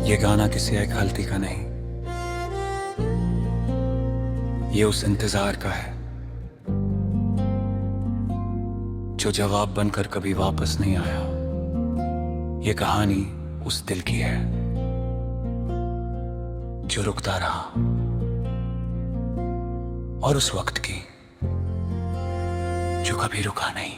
ये गाना किसी एक गलती का नहीं, ये उस इंतजार का है जो जवाब बनकर कभी वापस नहीं आया। ये कहानी उस दिल की है जो रुकता रहा, और उस वक्त की जो कभी रुका नहीं।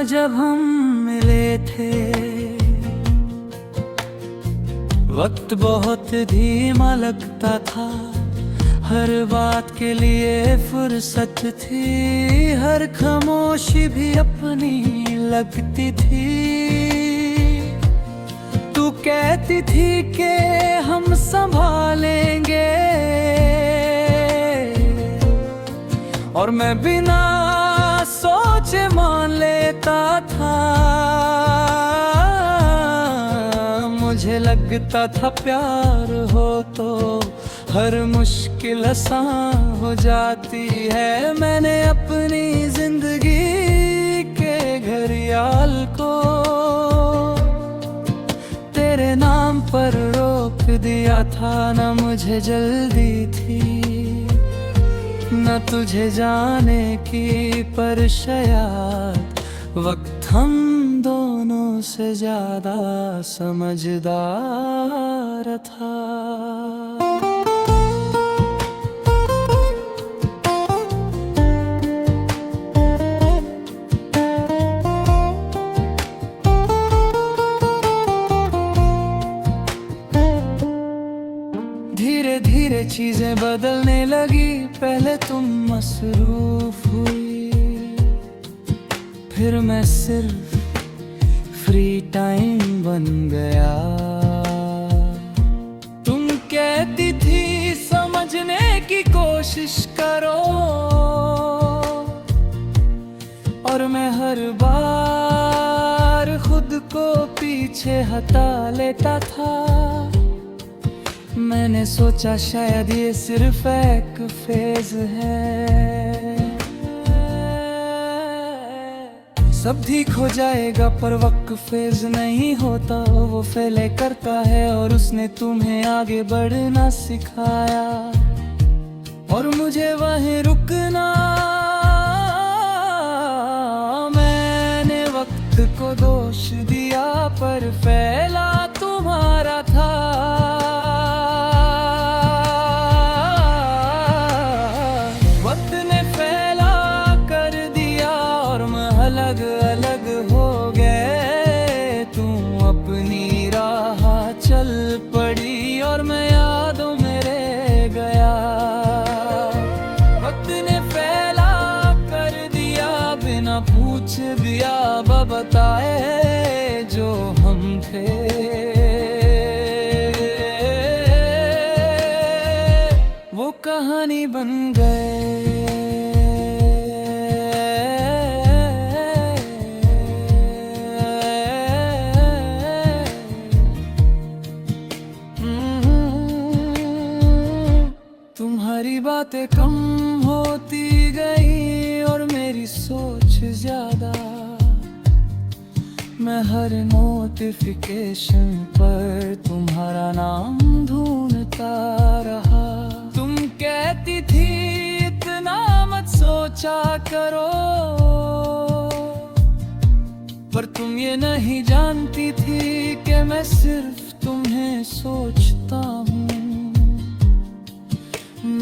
जब हम मिले थे वक्त बहुत धीमा लगता था, हर बात के लिए फुर्सत थी, हर खामोशी भी अपनी लगती थी। तू कहती थी कि हम संभालेंगे, और मैं बिना सोचे मान लेता था। मुझे लगता था प्यार हो तो हर मुश्किल आसान हो जाती है। मैंने अपनी जिंदगी के घड़ियाल को तेरे नाम पर रोक दिया था। न मुझे जल्दी थी न तुझे जाने की, पर शायद वक्त हम दोनों से ज्यादा समझदार था। धीरे धीरे चीजें बदलने लगी, पहले तुम मसरूफ हुई, फिर मैं सिर्फ फ्री टाइम बन गया। तुम कहती थी समझने की कोशिश करो, और मैं हर बार खुद को पीछे हटा लेता था। मैंने सोचा शायद ये सिर्फ एक फेज है, सब ठीक हो जाएगा, पर वक्त फेज नहीं होता, वो फैले करता है। और उसने तुम्हें आगे बढ़ना सिखाया, और मुझे वहीं रुकना। मैंने वक्त को दोष दिया, पर फैला तुम्हारा था। अलग अलग हो गए, तू अपनी राह चल पड़ी, और मैं यादों में रह गया। वक्त ने फैला कर दिया, बिना पूछ दिया बताए जो हम थे। वो कहानी बन गए। तुम्हारी बातें कम होती गई और मेरी सोच ज्यादा। मैं हर नोटिफिकेशन पर तुम्हारा नाम ढूंढता रहा। तुम कहती थी इतना मत सोचा करो, पर तुम ये नहीं जानती थी कि मैं सिर्फ तुम्हें सोचता हूँ।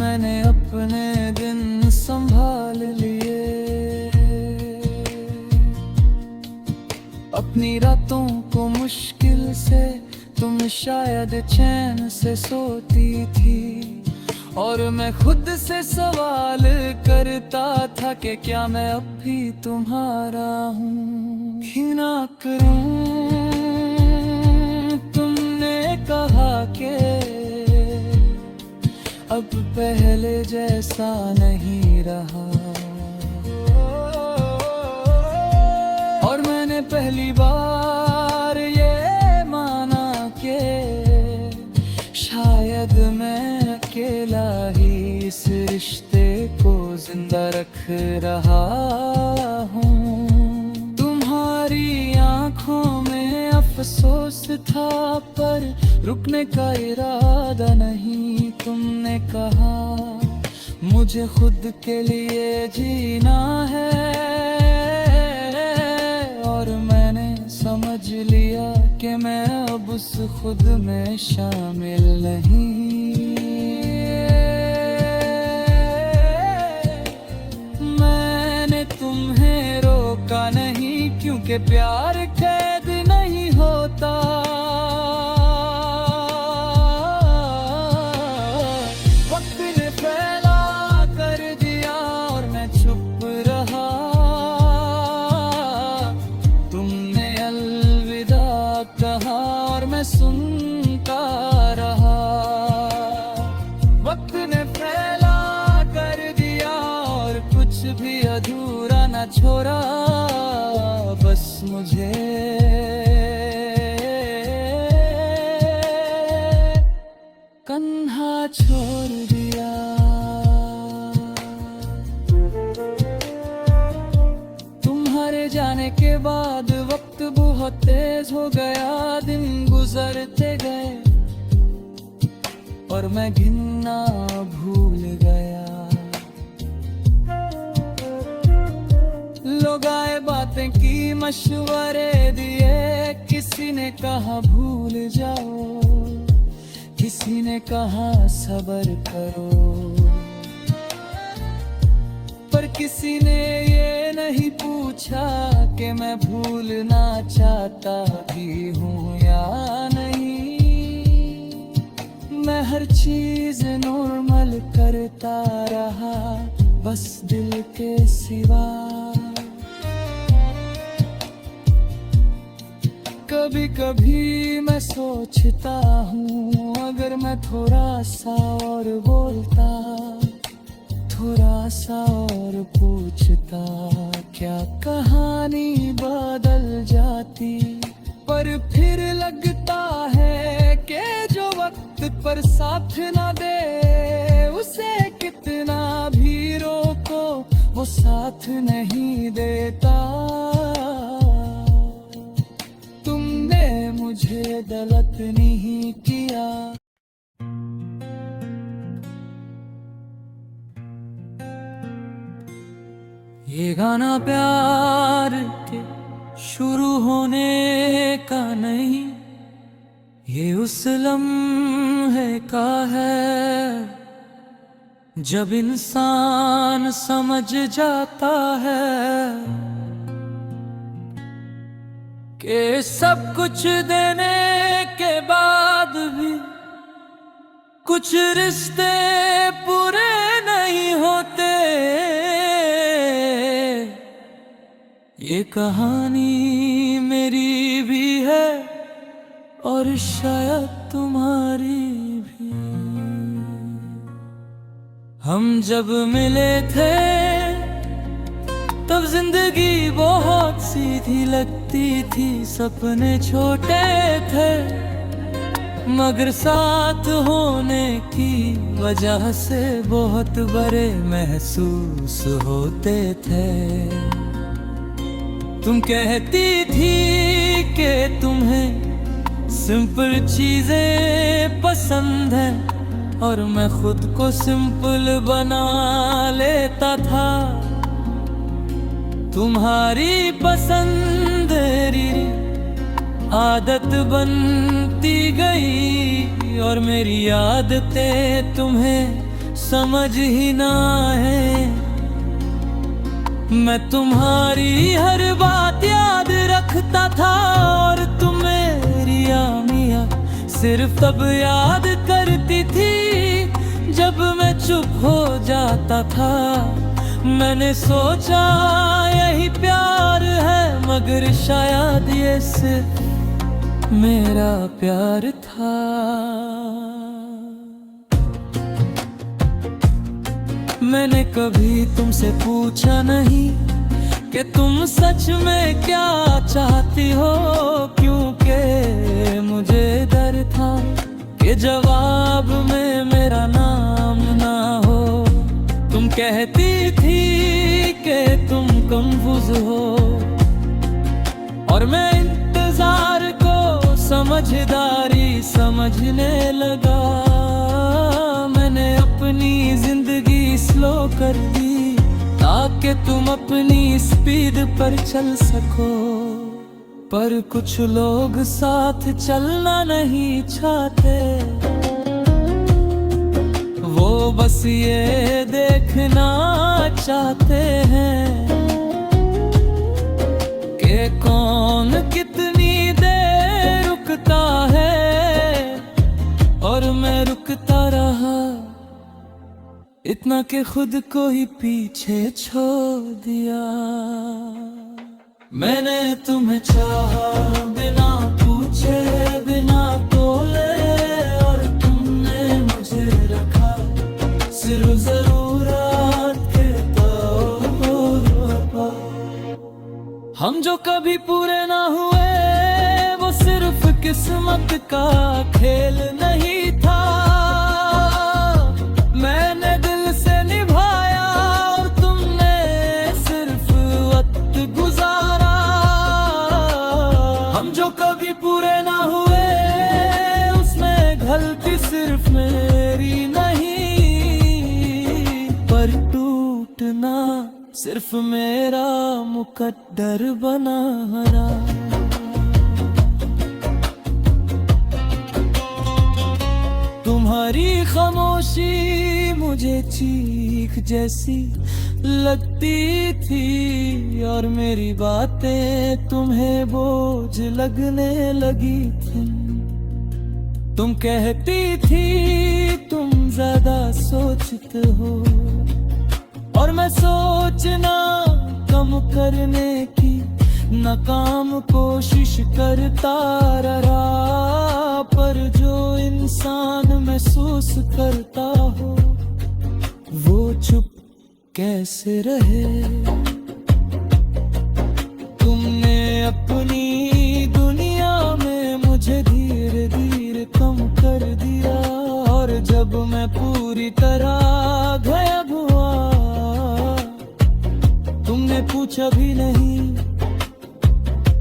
मैंने अपने दिन संभाल लिए, अपनी रातों को मुश्किल से, तुम शायद चैन से सोती थी, और मैं खुद से सवाल करता था कि क्या मैं अब भी तुम्हारा हूँ कि ना करूँ। तुमने कहा कि अब पहले जैसा नहीं रहा, और मैंने पहली बार ये माना कि शायद रिश्ते को जिंदा रख रहा हूँ। तुम्हारी आंखों में अफसोस था पर रुकने का इरादा नहीं। तुमने कहा मुझे खुद के लिए जीना है और मैंने समझ लिया कि मैं अब उस खुद में शामिल नहीं। मैंने तुम्हें रोका नहीं क्योंकि प्यार कैद नहीं होता। वक्त ने फैला कर दिया और मैं चुप रहा। तुमने अलविदा कहा और मैं सुनता रहा। वक्त ने फैला कर दिया और कुछ भी अधूरा न छोड़ा। बस मुझे कन्हा छोड़ दिया। तुम्हारे जाने के बाद वक्त बहुत तेज हो गया। दिन गुजरते गए और मैं गिनना भूल गया। लोग आए बातें की मशवरे दिए। किसी ने कहा भूल जाओ, किसी ने कहा सब्र करो, पर किसी ने ये नहीं पूछा कि मैं भूलना चाहता भी हूँ या नहीं। मैं हर चीज नॉर्मल करता रहा बस दिल के सिवा। कभी कभी मैं सोचता हूँ अगर मैं थोड़ा सा और बोलता, थोड़ा सा और पूछता, क्या कहानी बदल जाती। पर फिर लगता है कि जो वक्त पर साथ न दे उसे कितना भी रोको वो साथ नहीं देता। तुमने मुझे गलत नहीं किया। ये गाना प्यार के शुरू होने का नहीं, ये उस लम्हे का है जब इंसान समझ जाता है कि सब कुछ देने के बाद भी कुछ रिश्ते पूरे नहीं होते। ये कहानी मेरी भी है और शायद तुम्हारी भी। हम जब मिले थे तब जिंदगी बहुत सीधी लगती थी। सपने छोटे थे मगर साथ होने की वजह से बहुत बड़े महसूस होते थे। तुम कहती थी कि तुम्हें सिंपल चीजें पसंद हैं और मैं खुद को सिंपल बना लेता था। तुम्हारी पसंद आदत बनती गई और मेरी आदतें तुम्हें समझ ही ना है। मैं तुम्हारी हर बात याद रखता था और तुम मेरी आमिया सिर्फ तब याद करती थी जब मैं चुप हो जाता था। मैंने सोचा यही प्यार है मगर शायद ये सिर्फ मेरा प्यार था। मैंने कभी तुमसे पूछा नहीं कि तुम सच में क्या चाहती हो, क्योंकि मुझे डर था कि जवाब में मेरा नाम ना हो। कहती थी कि तुम कंफ्यूज हो, और मैं इंतजार को समझदारी समझने लगा। मैंने अपनी जिंदगी स्लो कर दी ताकि तुम अपनी स्पीड पर चल सको। पर कुछ लोग साथ चलना नहीं चाहते, वो बस ये देखना चाहते हैं कि कौन कितनी देर रुकता है। और मैं रुकता रहा इतना कि खुद को ही पीछे छोड़ दिया। मैंने तुम्हें चाहा बिना पूछे बिना तोले, और तुमने मुझे रखा सिर्फ जरूरत के तौर पर। हम जो कभी पूरे ना हुए वो सिर्फ किस्मत का खेल नहीं था। मैंने दिल से निभाया और तुमने सिर्फ वक्त गुजारा। हम जो कभी पूरे ना हुए उसमें गलती सिर्फ मेरी नहीं, पर टूटना सिर्फ मेरा मुकद्दर बना रहा। तुम्हारी खामोशी मुझे चीख जैसी लगती थी, और मेरी बातें तुम्हें बोझ लगने लगी थी। तुम कहती थी तुम ज्यादा सोचते हो, और मैं सोचना कम करने की नाकाम कोशिश करता रहा। पर जो इंसान महसूस करता हो वो चुप कैसे रहे। तुमने अपनी दुनिया में मुझे धीरे धीरे कम कर दिया, और जब मैं पूरी तरह गायब हुआ तुमने पूछा भी नहीं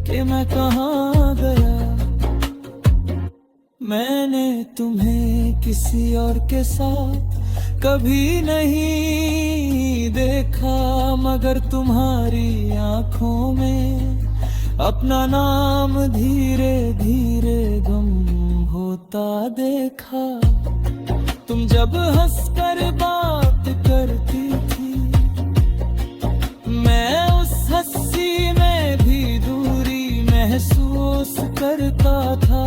कि मैं कहाँ गया। मैंने तुम्हें किसी और के साथ कभी नहीं देखा, मगर तुम्हारी आंखों में अपना नाम धीरे धीरे गम होता देखा। तुम जब हंसकर बात करती थी मैं उस हंसी में भी दूरी महसूस करता था।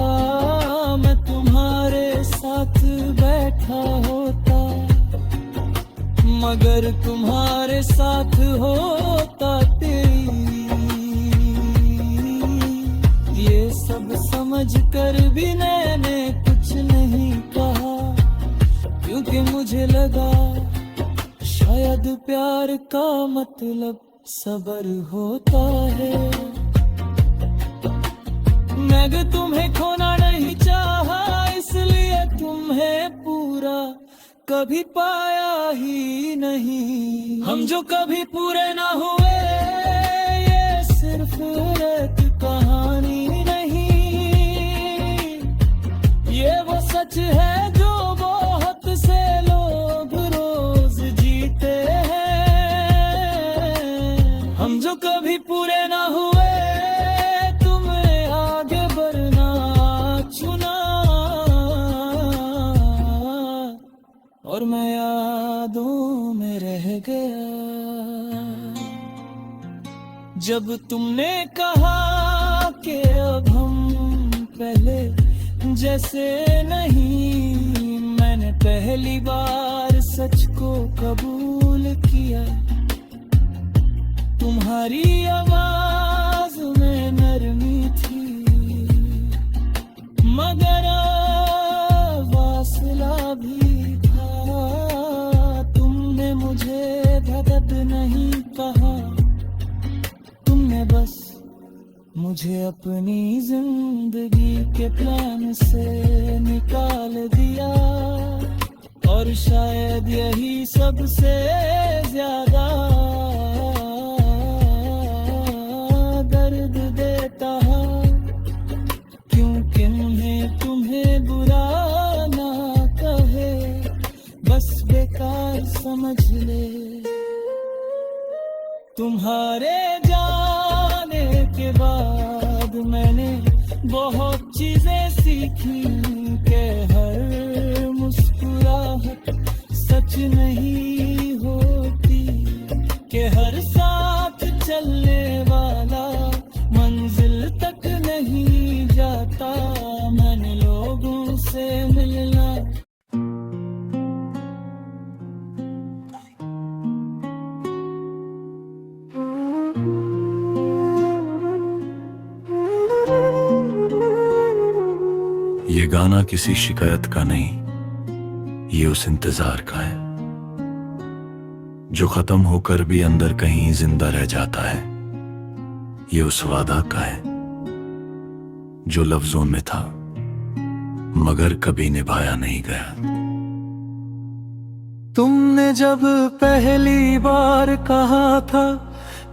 मैं तुम्हारे साथ बैठा होता मगर तुम्हारे साथ होता तेरी। ये सब समझ कर भी मैंने कुछ नहीं कहा, क्योंकि मुझे लगा शायद प्यार का मतलब सब्र होता है। मैं तुम्हें खोना नहीं चाहा, इसलिए तुम्हें पूरा कभी पाया ही नहीं। हम जो कभी पूरे ना हुए ये सिर्फ एक कहानी नहीं, ये वो सच है जो बहुत से लोग रोज जीते हैं। हम जो कभी पूरे ना हुए तुमने आगे बढ़ना चुना, और मैं यादों में रह गया। जब तुमने कहा कि अब हम पहले जैसे नहीं, मैंने पहली बार सच को कबूल किया। तुम्हारी आवाज में नरमी थी मगर फासला भी था। तुमने मुझे धड़क नहीं कहा, तुमने बस मुझे अपनी जिंदगी के प्लान से निकाल दिया। और शायद यही सबसे ज्यादा दर्द देता है, क्योंकि उन्हें तुम्हें बुरा ना कहे, बस बेकार समझ ले। तुम्हारे जाने के बाद मैंने बहुत चीजें सीखी कि हर मुस्कुराहट सच नहीं होती, कि हर साथ चलने वाला मंजिल तक नहीं जाता। मैंने लोगों से मिलना ये गाना किसी शिकायत का नहीं, ये उस इंतजार का है जो खत्म होकर भी अंदर कहीं जिंदा रह जाता है। ये उस वादा का है जो लफ्जों में था मगर कभी निभाया नहीं गया। तुमने जब पहली बार कहा था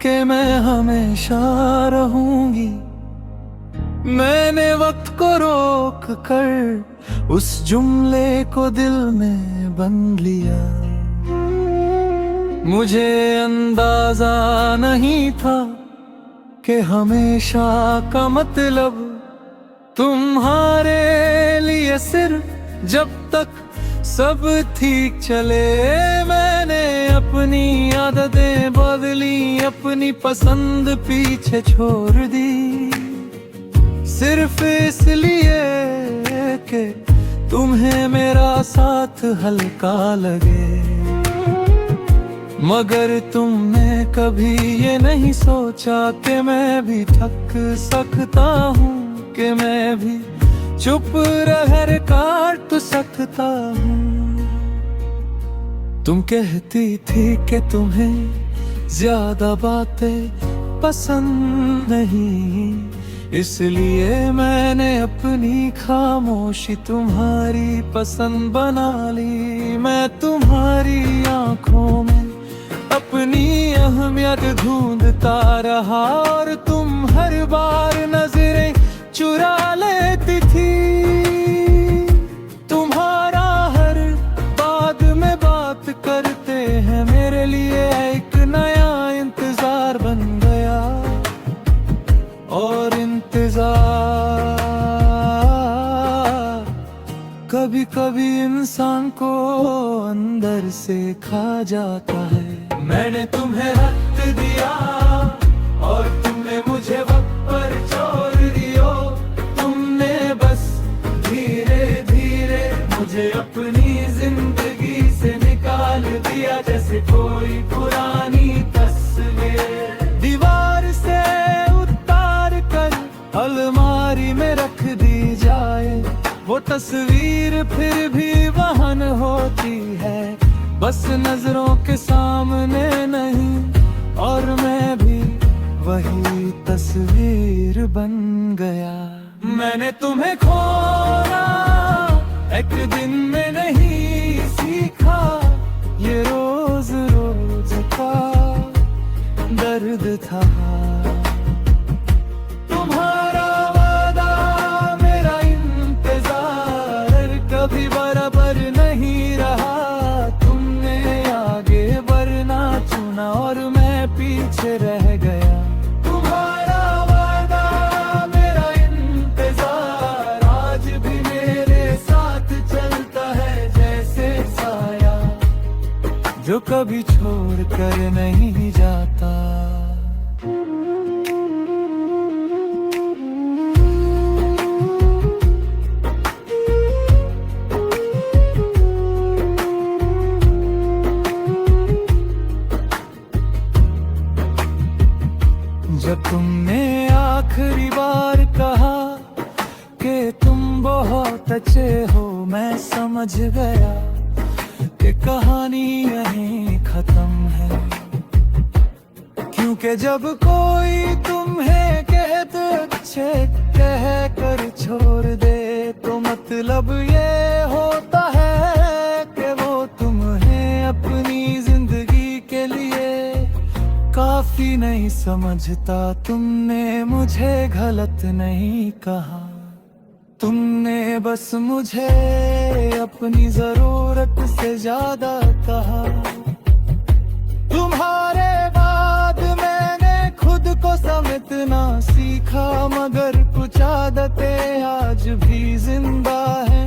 कि मैं हमेशा रहूंगी, मैंने वक्त को रोक कर उस जुमले को दिल में बंद लिया। मुझे अंदाजा नहीं था कि हमेशा का मतलब तुम्हारे लिए सिर्फ जब तक सब ठीक चले। मैंने अपनी आदतें बदली, अपनी पसंद पीछे छोड़ दी, सिर्फ इसलिए कि तुम्हें मेरा साथ हल्का लगे। मगर तुमने कभी ये नहीं सोचा कि मैं भी थक सकता हूँ, कि मैं भी चुप रहकर काट सकता हूँ। तुम कहती थी कि तुम्हें ज्यादा बातें पसंद नहीं, इसलिए मैंने अपनी खामोशी तुम्हारी पसंद बना ली। मैं तुम्हारी आंखों में अपनी अहमियत ढूंढता रहा और तुम हर बार नजरें चुरा लेती थी। तुम्हारा हर बात में बात करते हैं मेरे लिए एक नया इंतजार बन गया। और इंतजार कभी कभी इंसान को अंदर से खा जाता है। मैंने तुम्हें वक्त दिया और तुमने मुझे वक्त पर छोड़ दियो। तुमने बस धीरे धीरे मुझे अपनी जिंदगी से निकाल दिया, जैसे कोई पुरानी तस्वीर दीवार से उतार कर अलमारी में रख दी जाए। वो तस्वीर फिर भी वहाँ होती है, बस नजरों के सामने नहीं। और मैं भी वही तस्वीर बन गया। मैंने तुम्हें खोना एक दिन में नहीं सीखा, ये रोज रोज का दर्द था। तुम्हारा वादा मेरा इंतजार कभी बराबर नहीं रहा। और मैं पीछे रह गया। तुम्हारा वादा मेरा इंतजार आज भी मेरे साथ चलता है, जैसे साया जो कभी छोड़ कर नहीं जाता। जब तुमने आखिरी बार कहा कि तुम बहुत अच्छे हो, मैं समझ गया कि कहानी यहीं खत्म है। क्योंकि जब कोई तुम्हें कहते अच्छे कह कर छोड़ दे, तो मतलब ये होता है कि वो भी नहीं समझता, तुमने मुझे गलत नहीं कहा। तुमने बस मुझे अपनी जरूरत से ज्यादा कहा। तुम्हारे बाद मैंने खुद को समझना सीखा, मगर कुछ आदतें आज भी जिंदा है।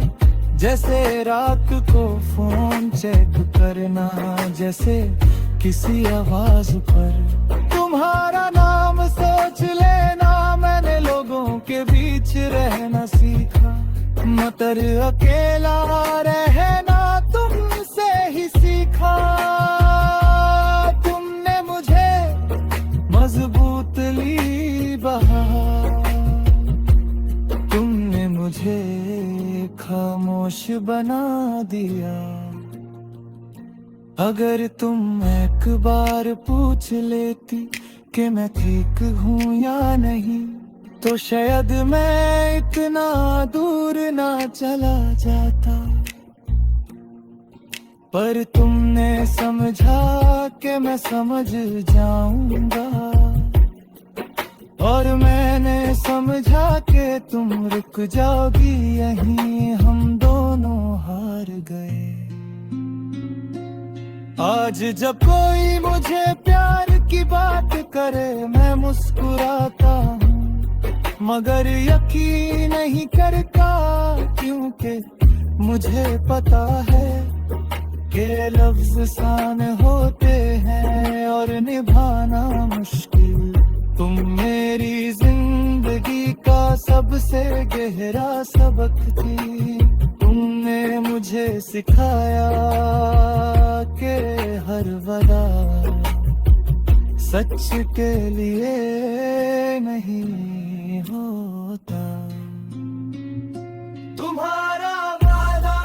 जैसे रात को फोन चेक करना, जैसे किसी आवाज पर तुम्हारा नाम सोच लेना। मैंने लोगों के बीच रहना सीखा, मगर अकेला रहना तुमसे ही सीखा। तुमने मुझे मजबूत ली बहा, तुमने मुझे खामोश बना दिया। अगर तुम एक बार पूछ लेती कि मैं ठीक हूँ या नहीं, तो शायद मैं इतना दूर ना चला जाता। पर तुमने समझा कि मैं समझ जाऊंगा, और मैंने समझा कि तुम रुक जाओगी यहीं। हम दोनों हार गए। आज जब कोई मुझे प्यार की बात करे, मैं मुस्कुराता हूँ, मगर यकीन नहीं करता, क्योंकि मुझे पता है कि लफ्ज आसान होते हैं और निभाना मुश्किल। तुम मेरी जिंदगी का सबसे गहरा सबक थी। तुमने मुझे सिखाया कि हर वादा सच के लिए नहीं होता। तुम्हारा वादा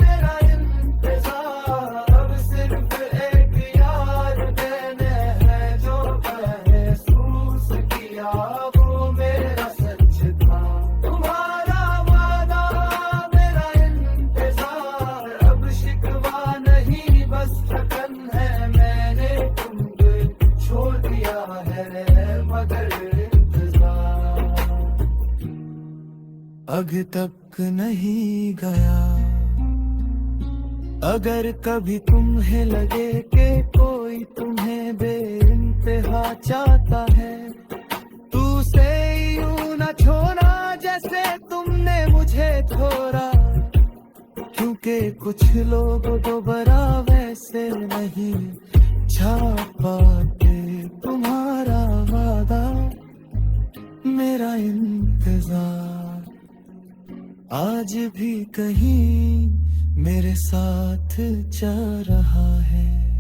मेरा इंतजार, अब सिर्फ एक यार देने है जो महसूस किया वो मेरा सच था। तुम्हारा वादा मेरा इंतजार, अब शिकवा नहीं बस थकन है। मैंने तुमको छोड़ दिया है मगर इंतजार अभी तक नहीं गया। अगर कभी तुम्हें लगे कि कोई तुम्हें बेइंतहा चाहता है, तू से यूं न छोड़ा जैसे तुमने मुझे छोड़ा। क्योंकि कुछ लोग दोबारा वैसे नहीं छा पाते। तुम्हारा वादा मेरा इंतजार आज भी कहीं मेरे साथ जा रहा है।